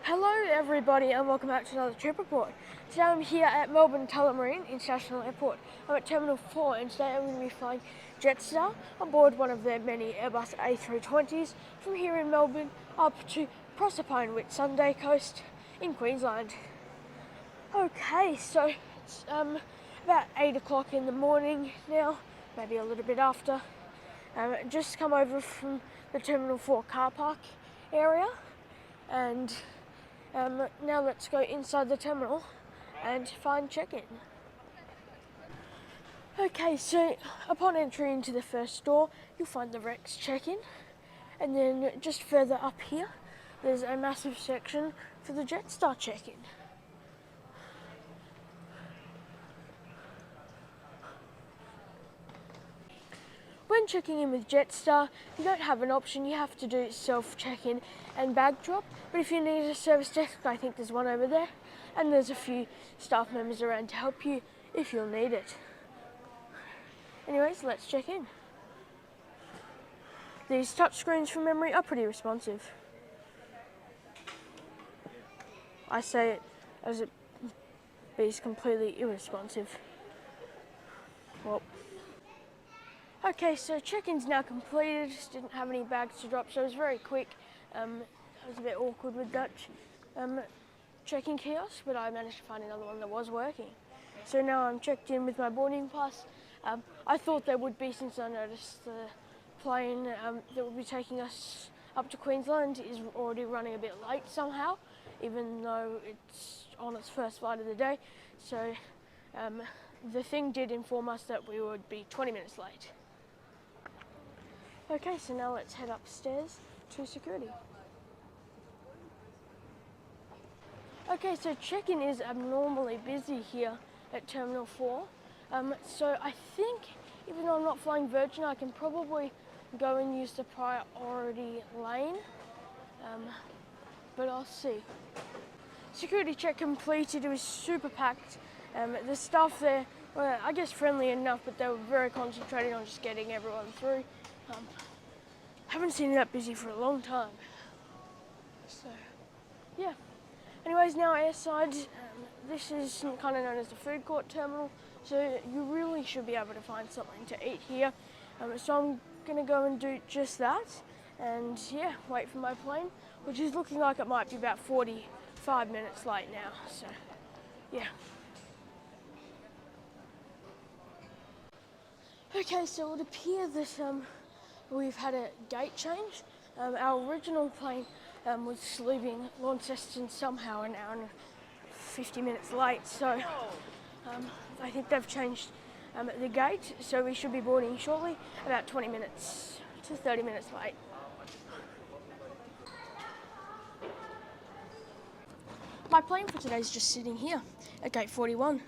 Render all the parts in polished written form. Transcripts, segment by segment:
Hello everybody and welcome back to another trip report. Today I'm here at Melbourne Tullamarine International Airport. I'm at Terminal 4 and today I'm going to be flying Jetstar aboard one of their many Airbus A320s from here in Melbourne up to Proserpine, Sunday Coast in Queensland. Okay, so it's about 8 o'clock in the morning now, maybe a little bit after. Just come over from the Terminal 4 car park area and now let's go inside the terminal and find check-in. Okay, so upon entry into the first door, you'll find the Rex check-in, and then just further up here, there's a massive section for the Jetstar check-in. When checking in with Jetstar, you don't have an option, you have to do self-check-in and bag drop, but if you need a service desk, I think there's one over there, and there's a few staff members around to help you if you'll need it. Anyways, let's check in. These touchscreens from memory are pretty responsive. I say it as it is completely irresponsive. Well. Okay, so check-in's now completed, just didn't have any bags to drop, so it was very quick. I was a bit awkward with that check-in kiosk, but I managed to find another one that was working. So now I'm checked in with my boarding pass. I thought there would be, since I noticed the plane that would be taking us up to Queensland is already running a bit late somehow, even though it's on its first flight of the day. So the thing did inform us that we would be 20 minutes late. Okay, so now let's head upstairs to security. Okay, so check-in is abnormally busy here at Terminal 4. So I think, even though I'm not flying Virgin, I can probably go and use the priority lane, but I'll see. Security check completed, it was super packed. The staff there were, I guess, friendly enough, but they were very concentrated on just getting everyone through. Haven't seen it that busy for a long time. So, yeah. Anyways, now Airside, this is kind of known as the food court terminal, so you really should be able to find something to eat here. So I'm going to go and do just that, and yeah, wait for my plane, which is looking like it might be about 45 minutes late now, so yeah. Okay, so it would appear that we've had a gate change. Our original plane was leaving Launceston somehow an hour and 50 minutes late, so I think they've changed the gate, so we should be boarding shortly, about 20 minutes to 30 minutes late. My plane for today is just sitting here at gate 41.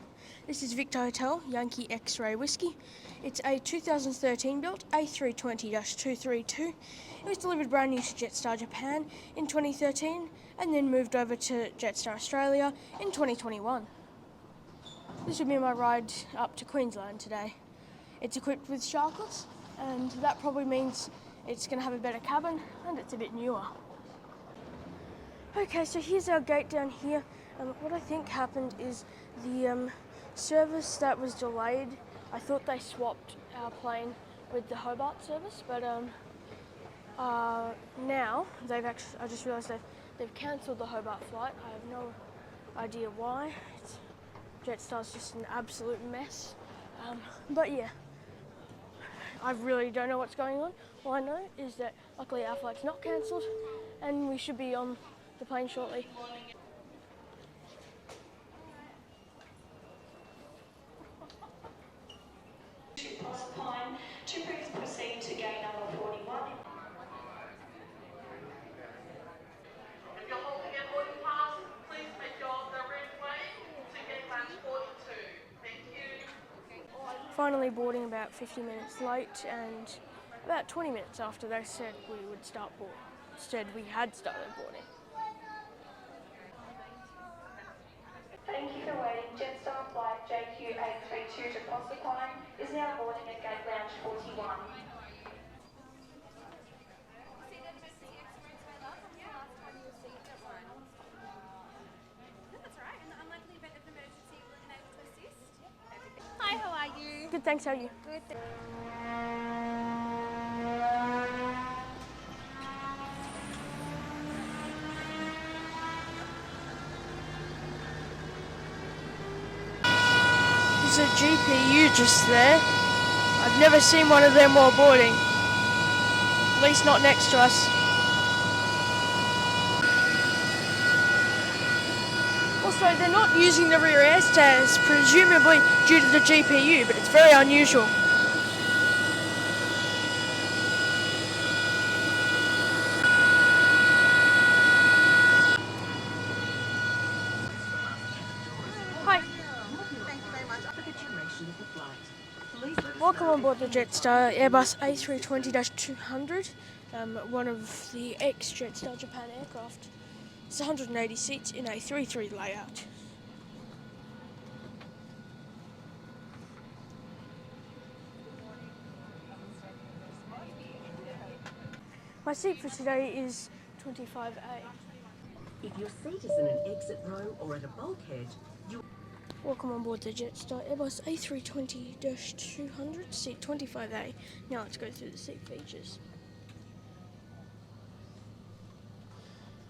This is Victor Hotel Yankee X-Ray Whiskey. It's a 2013 built A320-232. It was delivered brand new to Jetstar Japan in 2013 and then moved over to Jetstar Australia in 2021. This will be my ride up to Queensland today. It's equipped with sharkless, and that probably means it's going to have a better cabin and it's a bit newer. Okay, so here's our gate down here. What I think happened is the service that was delayed, I thought they swapped our plane with the Hobart service, but now I just realised they've cancelled the Hobart flight. I have no idea why. Jetstar's just an absolute mess. But yeah, I really don't know what's going on. All I know is that luckily our flight's not cancelled and we should be on the plane shortly. To proceed to gate number 41. If you're holding a boarding pass, please make your direct way to gate match 42. Thank you. Finally boarding about 50 minutes late, and about 20 minutes after they said we would start boarding. Instead, we had started boarding. Thank you for waiting. Jetstar flight JQ832 to Proserpine is now boarding at gate lounge 41. Good, thanks. How are you? Good. There's a GPU just there. I've never seen one of them while boarding. At least not next to us. Also, they're not using the rear air stairs, presumably due to the GPU, but it's very unusual. Hi. Thank you very much. Welcome on board the Jetstar Airbus A320-200, one of the ex-Jetstar Japan aircraft. It's 180 seats in a 3-3 layout. My seat for today is 25A. If your seat is in an exit row or at a bulkhead, you... Welcome on board the Jetstar Airbus A320-200, seat 25A. Now let's go through the seat features.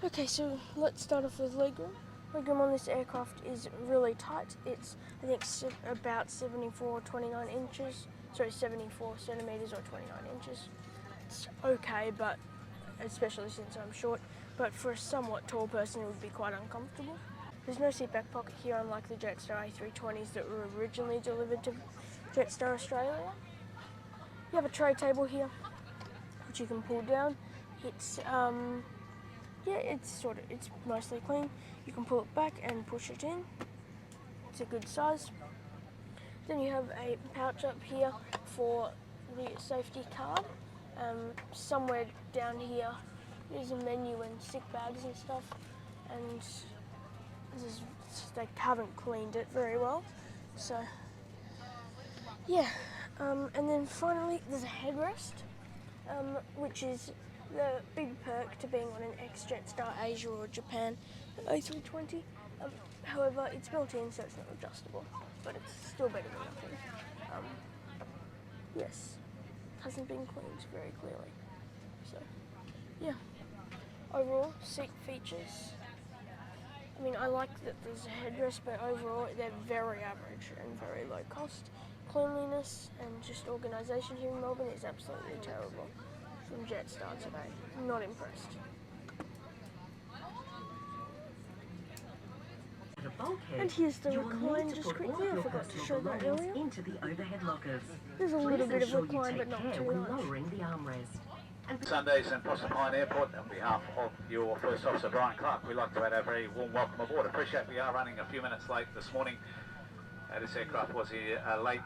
Okay, so let's start off with legroom. Legroom on this aircraft is really tight. It's, I think, about 74 centimetres or 29 inches. It's okay, but especially since I'm short, but for a somewhat tall person it would be quite uncomfortable. There's no seat back pocket here, unlike the Jetstar A320s that were originally delivered to Jetstar Australia. You have a tray table here, which you can pull down. It's it's mostly clean. You can pull it back and push it in. It's a good size. Then you have a pouch up here for the safety card. Somewhere down here there's a menu and sick bags and stuff, and they haven't cleaned it very well, so yeah. And then finally there's a headrest, which is the big perk to being on an ex-Jetstar Asia or Japan A320. However, it's built in, so it's not adjustable, but it's still better than nothing. Yes, hasn't been cleaned very clearly. So, yeah. Overall, seat features. I mean, I like that there's a headrest, but overall they're very average and very low cost. Cleanliness and just organisation here in Melbourne is absolutely terrible. From Jetstar today. I'm not impressed. And here's the recline just quickly. I forgot to show that earlier. Into the overhead lockers. There's a little bit of recline, but not too much. Lowering the armrest. Sundays in Proserpine Airport, on behalf of your First Officer Brian Clark, we'd like to add a very warm welcome aboard. Appreciate we are running a few minutes late this morning. This aircraft was here late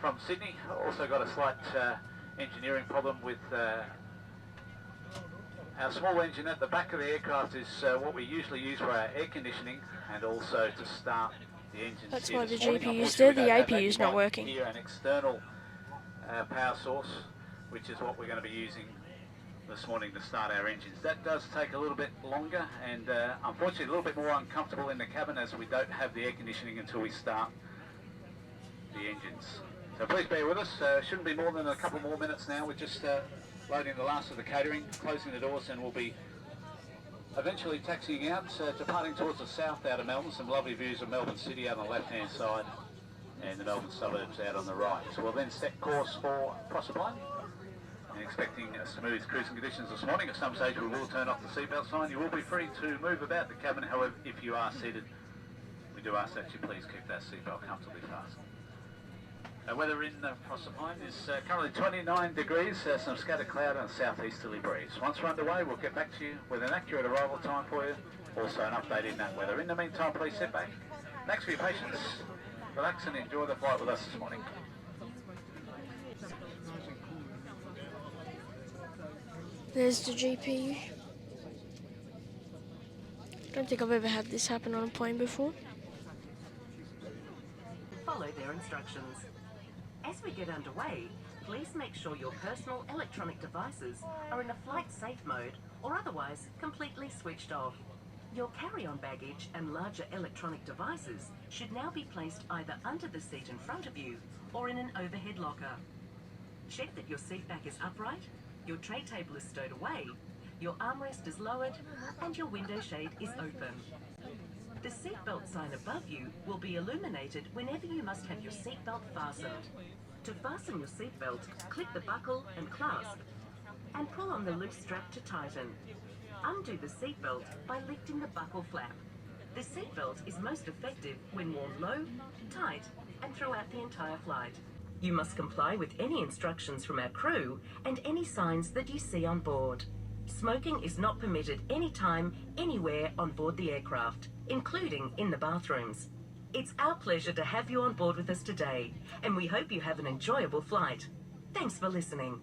from Sydney. Also got a slight engineering problem with our small engine at the back of the aircraft. Is what we usually use for our air conditioning and also to start the engine. That's why the GPU's there, the APU's not working. Here an external power source, which is what we're going to be using this morning to start our engines. That does take a little bit longer and unfortunately a little bit more uncomfortable in the cabin, as we don't have the air conditioning until we start the engines. So please bear with us. Shouldn't be more than a couple more minutes now. We're just loading the last of the catering, closing the doors, and we'll be eventually taxiing out, departing towards the south out of Melbourne. Some lovely views of Melbourne City out on the left-hand side and the Melbourne suburbs out on the right. So we'll then set course for Proserpine, and expecting smooth cruising conditions this morning. At some stage we will turn off the seatbelt sign. You will be free to move about the cabin. However, if you are seated, we do ask that you please keep that seatbelt comfortably fastened. Weather in Proserpine is currently 29 degrees, some scattered cloud and a southeasterly breeze. Once we're underway, we'll get back to you with an accurate arrival time for you, also an update in that weather. In the meantime, please sit back. Thanks for your patience, relax and enjoy the flight with us this morning. There's the GPU. I don't think I've ever had this happen on a plane before. Follow their instructions. As we get underway, please make sure your personal electronic devices are in a flight safe mode or otherwise completely switched off. Your carry-on baggage and larger electronic devices should now be placed either under the seat in front of you or in an overhead locker. Check that your seat back is upright, your tray table is stowed away, your armrest is lowered, and your window shade is open. The seatbelt sign above you will be illuminated whenever you must have your seatbelt fastened. To fasten your seatbelt, click the buckle and clasp, and pull on the loose strap to tighten. Undo the seatbelt by lifting the buckle flap. The seatbelt is most effective when worn low, tight, and throughout the entire flight. You must comply with any instructions from our crew and any signs that you see on board. Smoking is not permitted anytime, anywhere on board the aircraft, including in the bathrooms. It's our pleasure to have you on board with us today, and we hope you have an enjoyable flight. Thanks for listening.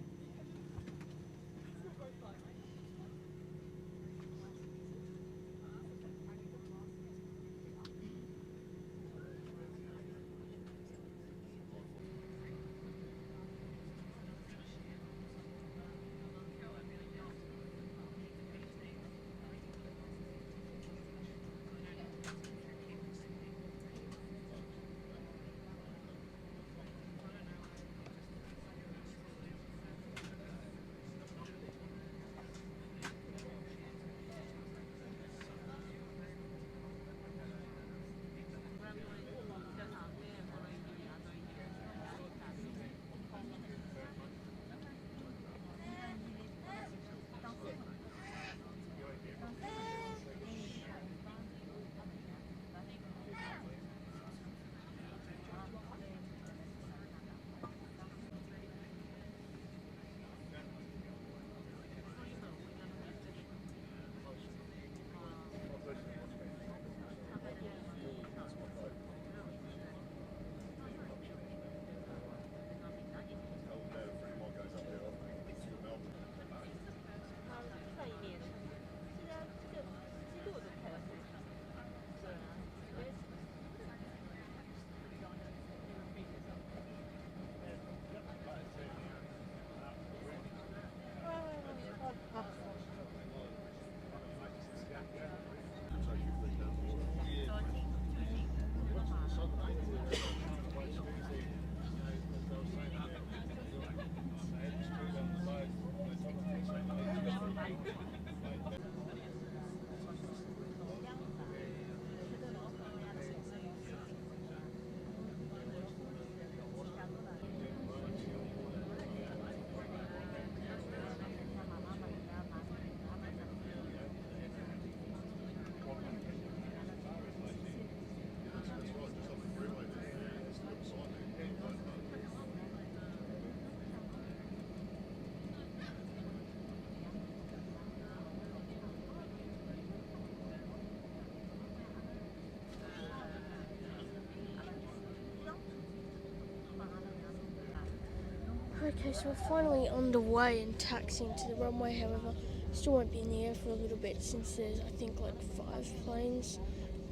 Okay, so we're finally underway and taxiing to the runway, however, still won't be in the air for a little bit since there's, I think, like 5 planes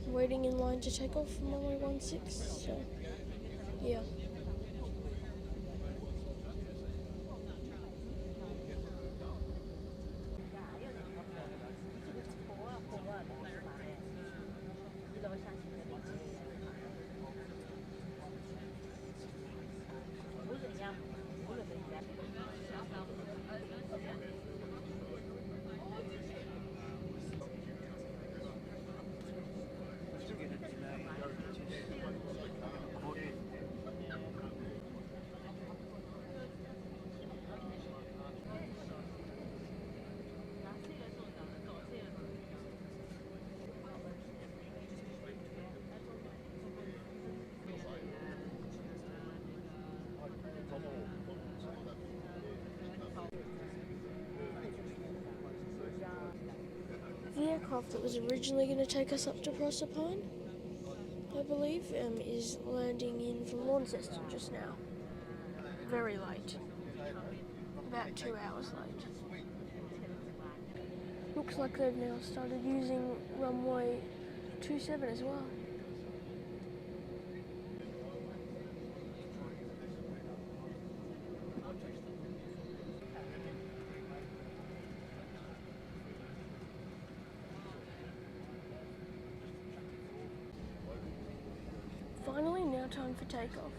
waiting in line to take off from runway 16, so, yeah. The aircraft that was originally going to take us up to Proserpine, I believe, is landing in from Launceston just now. Very late. About 2 hours late. Looks like they've now started using runway 27 as well. time for takeoff.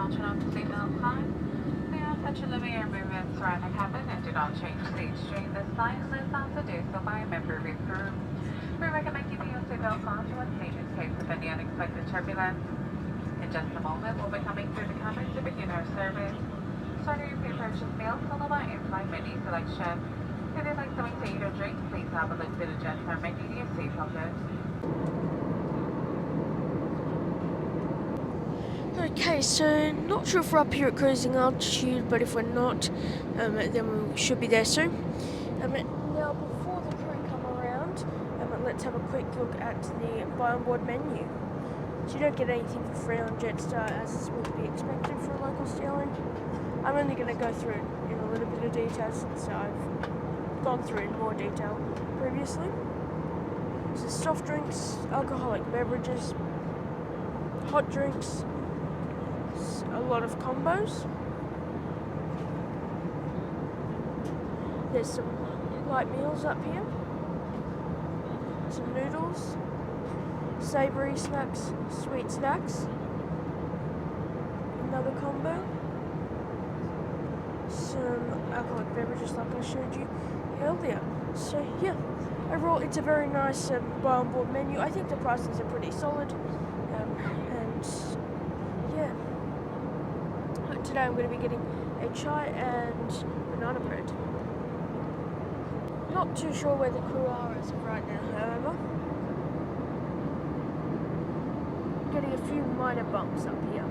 launching onto seatbelt sign. We ask that you limit your movements around the cabin and do not change seats during this flight unless asked to do so by a member of your crew. We recommend keeping your seatbelts on to unseat in case of any unexpected turbulence. In just a moment, we'll be coming through the cabin to begin our service. Starting your pre-purchased meals followed by in-flight menu selection. If you'd like something to eat or drink, please have a look through the JETSTAR'S menu to your seat pocket. Okay, so not sure if we're up here at cruising altitude, but if we're not, then we should be there soon. Now, before the crew come around, let's have a quick look at the buy on board menu. So you don't get anything for free on Jetstar, as would be expected for a local airline. I'm only going to go through it in a little bit of detail since I've gone through it in more detail previously. So soft drinks, alcoholic beverages, hot drinks, a lot of combos. There's some light meals up here, some noodles, savoury snacks, sweet snacks, another combo, some alcoholic beverages like I showed you earlier. So yeah, overall it's a very nice buy on board menu. I think the prices are pretty solid, and yeah. Today I'm going to be getting a chai and banana bread. Not too sure where the crew are as of right now, however. Getting a few minor bumps up here.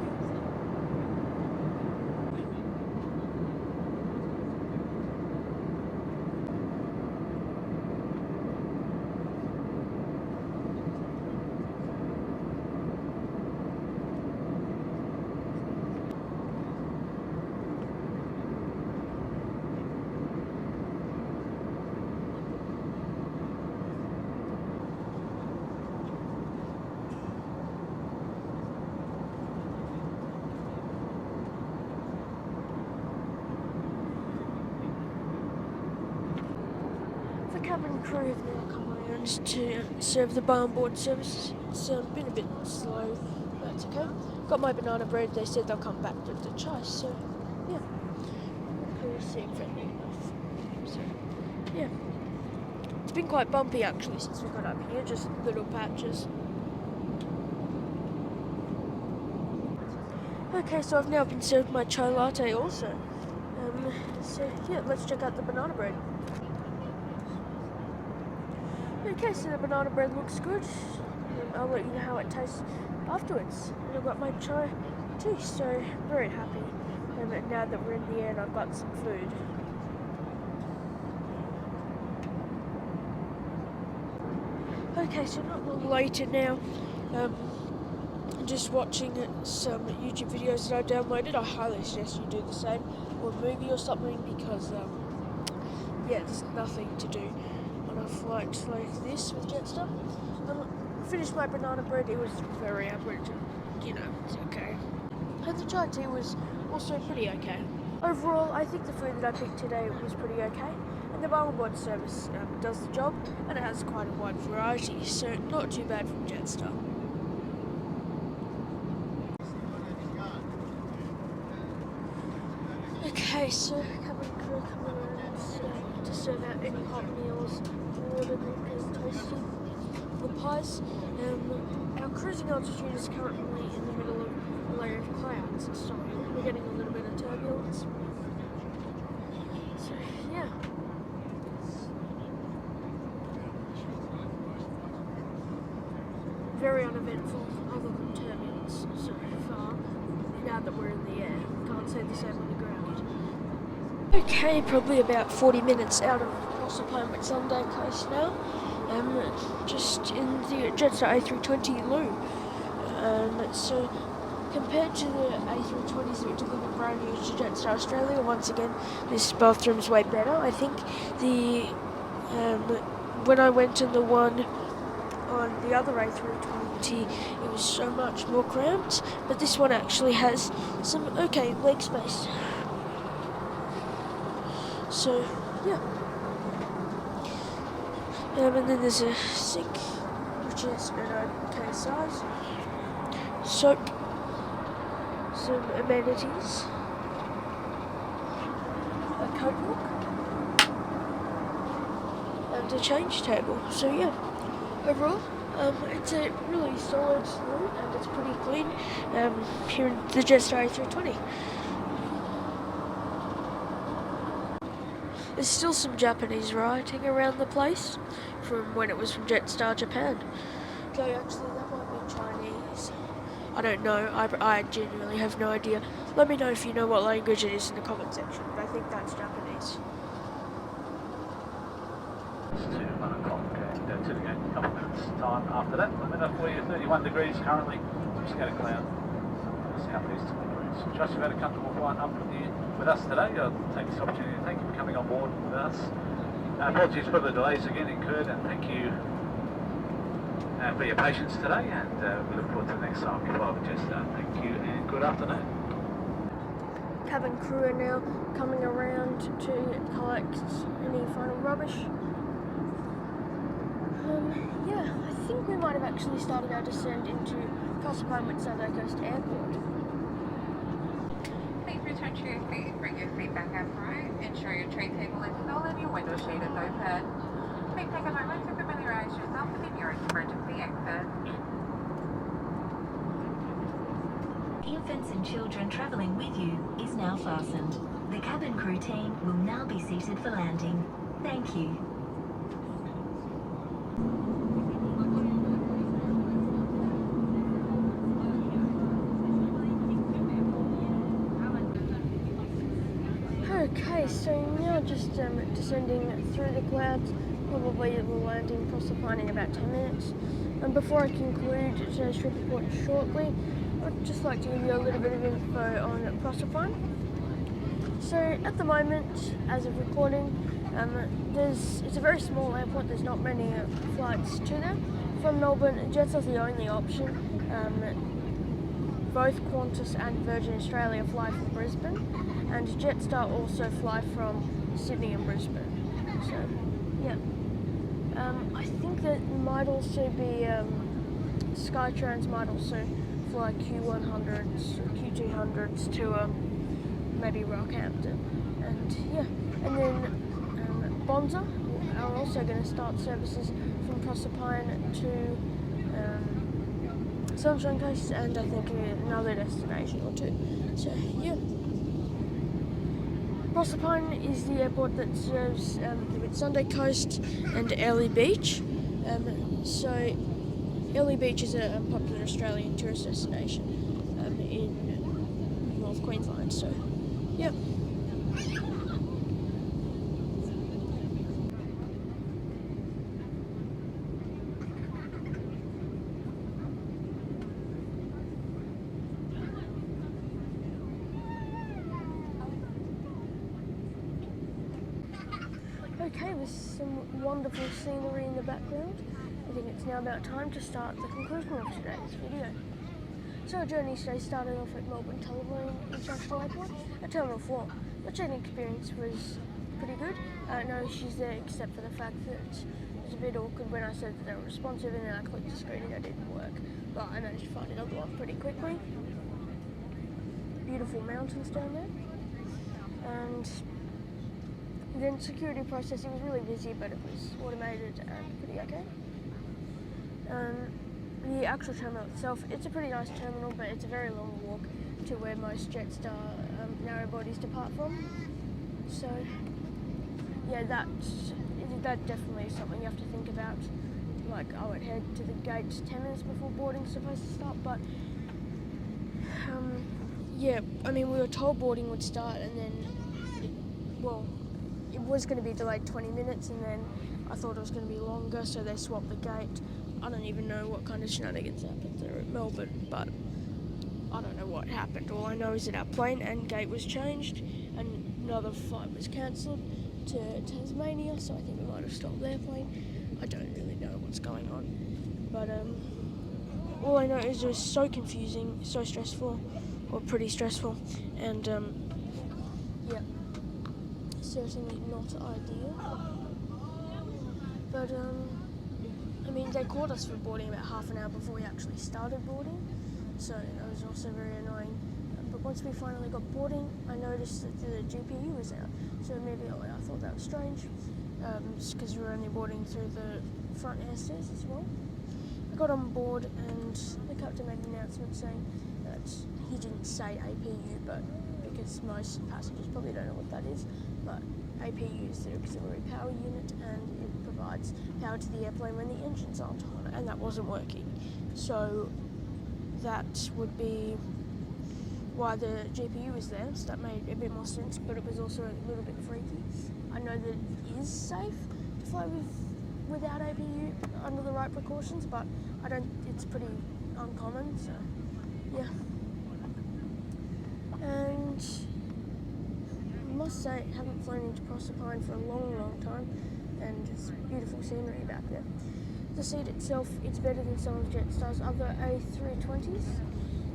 Cabin crew have now come around to serve the buy on board service. It's been a bit slow, but that's okay. Got my banana bread, they said they'll come back with the chai, so yeah. The crew seem friendly enough. So yeah. It's been quite bumpy actually since we got up here, just little patches. Okay, so I've now been served my chai latte also. So yeah, let's check out the banana bread. Okay, so the banana bread looks good. I'll let you know how it tastes afterwards. And I've got my chai too, so very happy. Now that we're in the air and I've got some food. Okay, so not long later now. Just watching some YouTube videos that I downloaded. I highly suggest you do the same, or a movie or something, because yeah, there's nothing to do on a flight like this with Jetstar. Finished my banana bread. It was very average, and, it's okay. And the chai tea was also pretty okay. Overall, I think the food that I picked today was pretty okay, and the board service does the job, and it has quite a wide variety, so not too bad from Jetstar. Okay, so cabin crew coming around to serve out any hot meals, ordered and toasted the pies. Our cruising altitude is currently in the middle of a layer of clouds, so we're getting a little bit of turbulence. So yeah. Very uneventful other than turbulence so far. Now that we're in the air, can't say the same on the ground. Okay, probably about 40 minutes out of Proserpine with Sunday Coast now. Just in the Jetstar A320 loo. So compared to the A320s that we took on the brand new to Jetstar Australia, once again this bathroom's way better. I think the when I went to the one on the other A320 it was so much more cramped, but this one actually has some okay leg space. So yeah. And then there's a sink, which is an okay size. Soap, some amenities, a coat hook, and a change table. So yeah, overall, it's a really solid loo and it's pretty clean here in the Jetstar A320. There's still some Japanese writing around the place from when it was from Jetstar Japan. Okay, actually that might be Chinese. I don't know, I genuinely have no idea. Let me know if you know what language it is in the comment section, but I think that's Japanese. It's 1 o'clock and to the gate, a couple of minutes time after that. I'm in for you, 31 degrees currently, just got a cloud. Southeast winds. Trust you've had a comfortable flight up with us today. I'll take this opportunity to thank you for coming on board with us. Apologies for the delays again incurred, and thank you for your patience today, and we look forward to the next time you fly with Jetstar. Thank you and good afternoon. Cabin crew are now coming around to collect any final rubbish. Yeah, I think we might have actually started our descent into Proserpine with Sunday Coast Airport. Please return to your seat. Bring your seat back upright. Ensure your tray table is still and your window shade is open. Please take a moment to familiarize yourself with the nearest emergency exit. Infants and children travelling with you is now fastened. The cabin crew team will now be seated for landing. Thank you. Okay, so now just descending through the clouds, probably will land in Proserpine in about 10 minutes. And before I conclude today's trip report shortly, I'd just like to give you a little bit of info on Proserpine. So at the moment, as of recording, it's a very small airport, there's not many flights to there. From Melbourne, Jetstar's the only option. Both Qantas and Virgin Australia fly from Brisbane, and Jetstar also fly from Sydney and Brisbane. So, yeah. I think that might also be, Skytrans might also fly Q100s or Q200s to maybe Rockhampton. And yeah, and then Bonza are also going to start services from Proserpine to Sunshine Coast and I think another destination or two. So yeah. Proserpine is the airport that serves with Sunday Coast and Early Beach. So Early Beach is a popular Australian tourist destination in North Queensland. So yeah. Okay, with some wonderful scenery in the background, I think it's now about time to start the conclusion of today's video. So our journey today started off at Melbourne Tullamarine International Airport at Terminal 4. The check-in experience was pretty good. No issues there except for the fact that it was a bit awkward when I said that they were responsive and then I clicked the screen and it didn't work. But I managed to find another one pretty quickly. Beautiful mountains down there. And then security processing was really busy, but it was automated and pretty okay. The actual terminal itself, it's a pretty nice terminal, but it's a very long walk to where most Jetstar narrow bodies depart from. So, yeah, that definitely is something you have to think about. Like, I would head to the gate 10 minutes before boarding's supposed to start, but yeah, I mean, we were told boarding would start, and then, it was going to be delayed 20 minutes, and then I thought it was going to be longer, so they swapped the gate. I don't even know what kind of shenanigans happened there at Melbourne, but I don't know what happened. All I know is that our plane and gate was changed, and another flight was cancelled to Tasmania, so I think we might have stopped their plane. I don't really know what's going on, but all I know is it was so confusing, so stressful, or pretty stressful, and yeah, certainly not ideal. But I mean, they caught us for boarding about half an hour before we actually started boarding, so that was also very annoying. But once we finally got boarding, I noticed that the GPU was out, so immediately I thought that was strange, because we were only boarding through the front airstairs as well. I got on board and the captain made an announcement saying that he didn't say APU, but because most passengers probably don't know what that is, but APU is the auxiliary power unit, and it provides power to the airplane when the engines aren't on, and that wasn't working. So that would be why the GPU was there, so that made a bit more sense, but it was also a little bit freaky. I know that it is safe to fly without APU under the right precautions, but it's pretty uncommon, so yeah. And I must say, I haven't flown into Proserpine for a long time, and it's beautiful scenery back there. The seat itself, it's better than some of Jetstar's other A320s,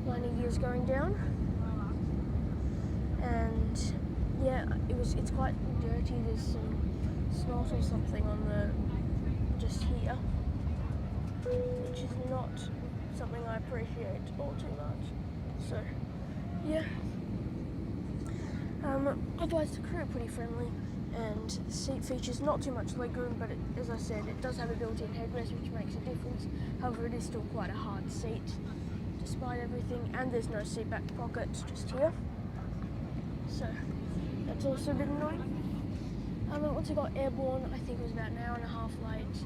landing gears going down. And yeah, it's quite dirty. There's some snot or something on just here, which is not something I appreciate all too much. So yeah. Otherwise the crew are pretty friendly, and the seat features not too much legroom, but as I said, it does have a built-in headrest, which makes a difference. However, it is still quite a hard seat despite everything, and there's no seat back pocket just here, so that's also a bit annoying. Once I got airborne, I think it was about an hour and a half late.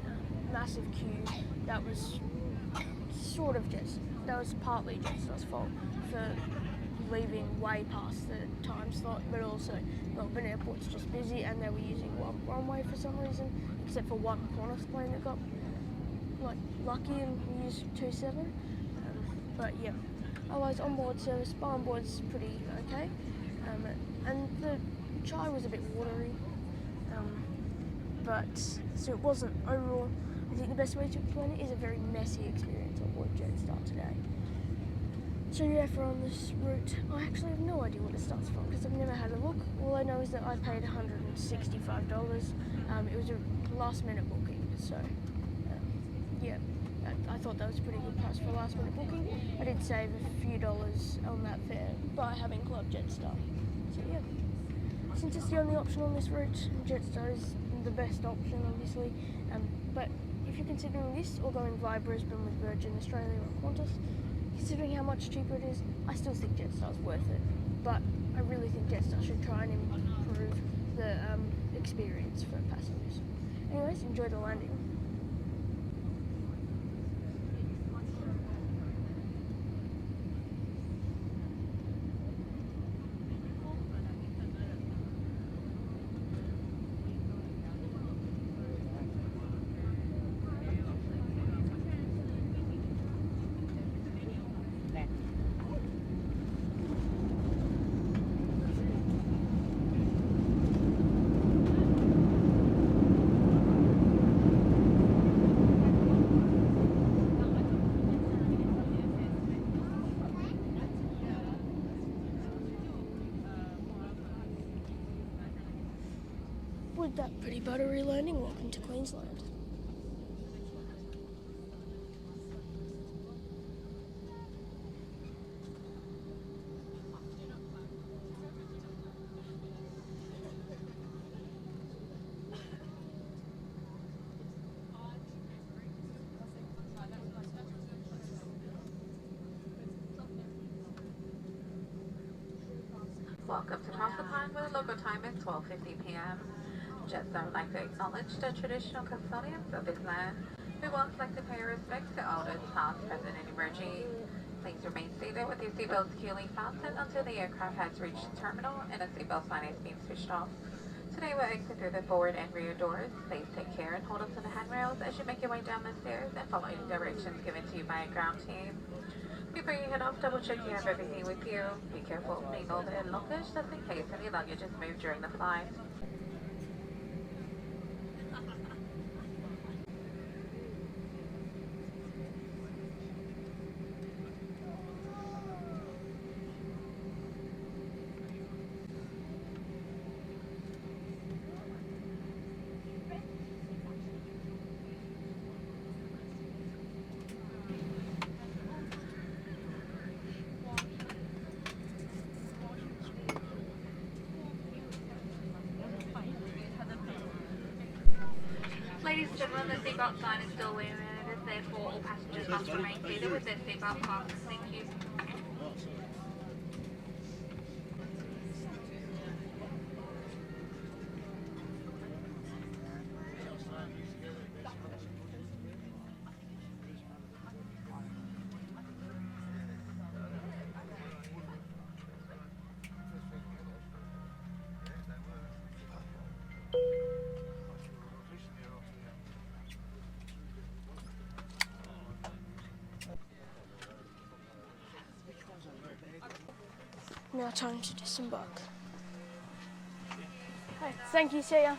Massive queue. That was partly Jetstar's fault for leaving way past the time slot, but also Melbourne Airport's just busy, and they were using one runway for some reason, except for one Qantas plane that got lucky and used 27. But yeah, otherwise onboard service, bar on board's pretty okay, and the chai was a bit watery, but so it wasn't overall. I think the best way to explain it is a very messy experience on board Jetstar today. So yeah, for on this route, I actually have no idea what it starts from because I've never had a look. All I know is that I paid $165. It was a last minute booking, so yeah, I thought that was a pretty good price for a last minute booking. I did save a few dollars on that fare by having Club Jetstar. So yeah, since it's the only option on this route, Jetstar is the best option obviously, but if you're considering this or going via Brisbane with Virgin Australia or Qantas, considering how much cheaper it is, I still think Jetstar's worth it, but I really think Jetstar should try and improve the experience for passengers. Anyways, enjoy the landing. with that pretty buttery landing, welcome to Queensland. Welcome to Proserpine, where the local time is 12:50 p.m. JETSTAR would like to acknowledge the traditional custodians of this land. We would also like to pay respect to elders past, present, and emerging. Please remain seated with your seatbelt securely fastened until the aircraft has reached the terminal and the seatbelt sign is being switched off. Today we'll exit through the forward and rear doors. Please take care and hold on to the handrails as you make your way down the stairs and follow any directions given to you by a ground team. Before you head off, double check you have everything with you. Be careful of opening overhead luggage just in case any luggage is moved during the flight. Ladies and gentlemen, the seatbelt sign is still illuminated, therefore all passengers must remain seated with their seatbelt fastened. Thank you. Now time to disembark. Okay, thank you, see ya.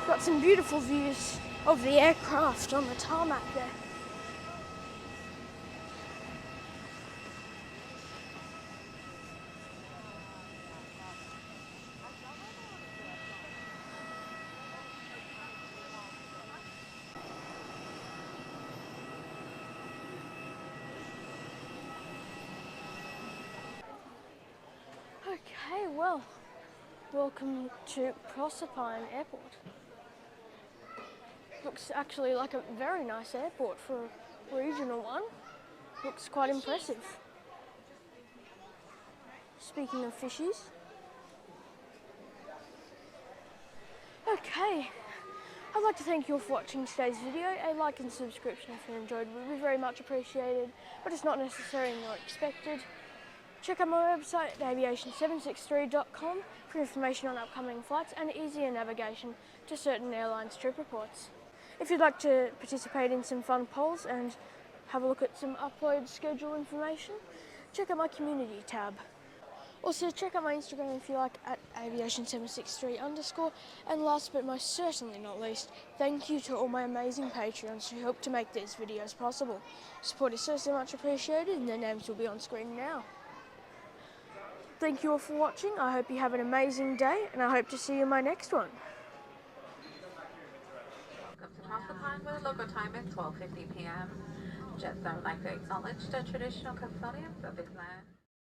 Got some beautiful views of the aircraft on the tarmac there. Okay, well, welcome to Proserpine Airport. Looks actually like a very nice airport for a regional one. Looks quite impressive. Speaking of fishies. Okay, I'd like to thank you all for watching today's video. A like and subscription if you enjoyed would be very much appreciated, but it's not necessary nor expected. Check out my website at aviation763.com for information on upcoming flights and easier navigation to certain airlines' trip reports. If you'd like to participate in some fun polls and have a look at some upload schedule information, check out my community tab. Also check out my Instagram if you like at aviation763_. And last but most certainly not least, thank you to all my amazing Patreons who help to make these videos possible. Support is so much appreciated and their names will be on screen now. Thank you all for watching. I hope you have an amazing day and I hope to see you in my next one. Welcome to Proserpine, where the local time is 12:50 p.m. JETSTAR would like to acknowledge the traditional custodians of this land.